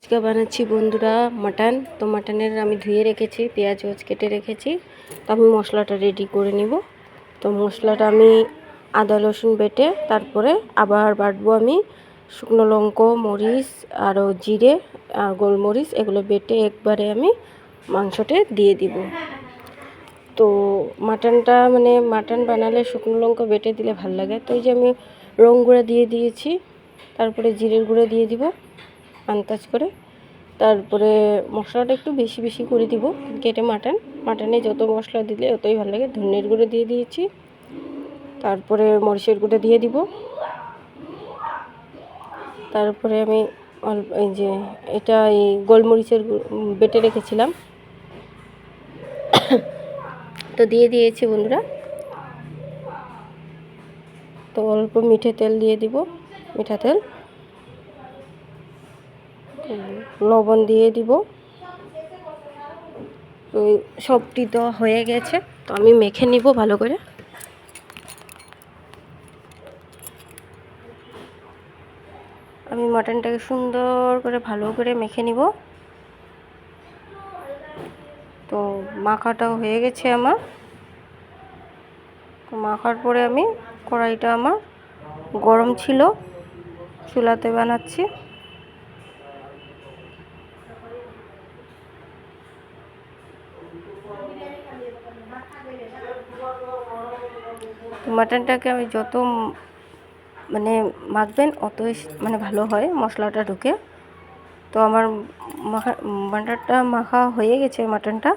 আজকে বানাচ্ছি বন্ধুরা মাটন। তো মাটনের আমি ধুয়ে রেখেছি, পেঁয়াজ কেটে রেখেছি। তো আমি মশলাটা রেডি করে নিব। তো মশলাটা আমি আদা রসুন বেটে তারপরে আবার বাটবো। আমি শুকনো লঙ্কা, মরিচ, আরও জিরে আর গোলমরিচ এগুলো বেটে একবারে আমি মাংসতে দিয়ে দিব। তো মাটনটা মাটন বানালে শুকনো লঙ্কা বেটে দিলে ভাল লাগে। তো এই যে আমি রং গুঁড়া দিয়ে দিয়েছি, তারপরে জিরের গুঁড়া দিয়ে দিব আন্দাজ করে। তারপরে মশলাটা একটু বেশি বেশি করে দিব কেটে। মাটনে যত মশলা দিলে অতই ভালো লাগে। ধনের গুঁড়ো দিয়ে দিয়েছি, তারপরে মরিচের গুঁড়ো দিয়ে দিব। তারপরে আমি এই যে এটা এই গোলমরিচের বেটে রেখেছিলাম তো দিয়ে দিয়েছি বন্ধুরা। তো অল্প মিঠে তেল দিয়ে দিব, মিঠা তেল, লবণ দিয়ে দিব। তো সবটি তো হয়ে গেছে, তো আমি মেখে নিব ভালো করে। আমি মাটনটাকে সুন্দর করে ভালো করে মেখে নিব। তো মাখাটাও হয়ে গেছে আমার। তো মাখার পরে আমি কড়াইটা আমার গরম ছিল, চুলাতে বানাচ্ছি। মাটনটাকে আমি যত মাখবেন অতই ভালো হয়, মশলাটা ঢুকে। তো আমার মাটনটা মাখা হয়ে গেছে মাটনটা।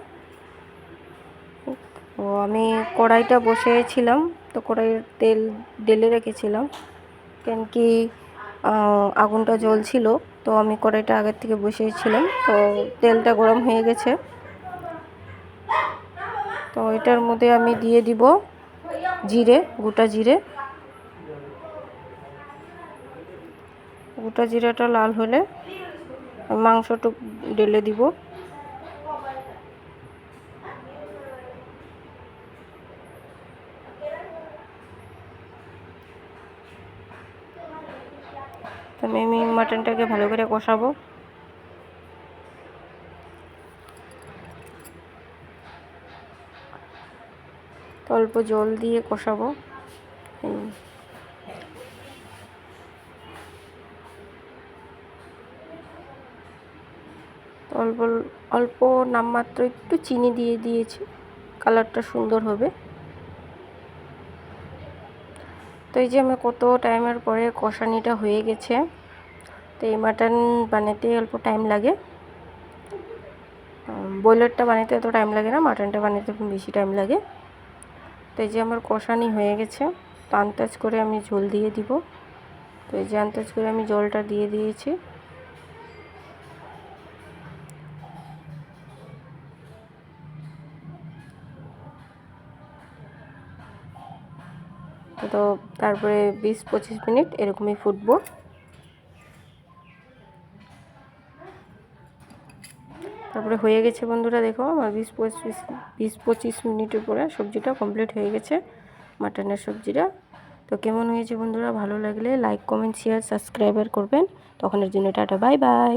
তো আমি কড়াইটা বসিয়েছিলাম, তো কড়াইয়ের তেল ঢেলে রেখেছিলাম, কেন কি আগুনটা জ্বলছিল। তো আমি কড়াইটা আগের থেকে বসিয়েছিলাম, তো তেলটা গরম হয়ে গেছে। তো এটার মধ্যে আমি দিয়ে দিব জিরে, গোটা জিরে। গোটা জিরাটা লাল হলে মাংসটা ঢেলে দিব। তো আমি মাটনটাকে ভালো করে কষাবো। তো অল্প জল দিয়ে কষাবো। অল্প অল্প নামমাত্র একটু চিনি দিয়ে দিয়েছি, কালারটা সুন্দর হবে। তো এই যে আমি কত টাইমের পরে কষানিটা হয়ে গেছে। তো এই মাটন বানাতে অল্প টাইম লাগে, ব্রয়লারটা বানাতে এত টাইম লাগে না, মাটনটা বানাতে বেশি টাইম লাগে। তো এই যে আমার কষানি হয়ে গেছে। তো আন্দাজ করে আমি ঝোল দিয়ে দিব। তো এই যে আন্দাজ করে আমি জলটা দিয়ে দিয়েছি। তো তারপরে 20-25 মিনিট এরকমই ফুটবো। তারপরে হয়ে গেছে বন্ধুরা, দেখো আমার 20-25 মিনিটের পরে সবজিটা কমপ্লিট হয়ে গেছে, মাটনের সবজিটা। তো কেমন হয়েছে বন্ধুরা? ভালো লাগলে লাইক, কমেন্ট, শেয়ার, সাবস্ক্রাইবার করবেন। তখনের জন্য টাটা, বাই বাই।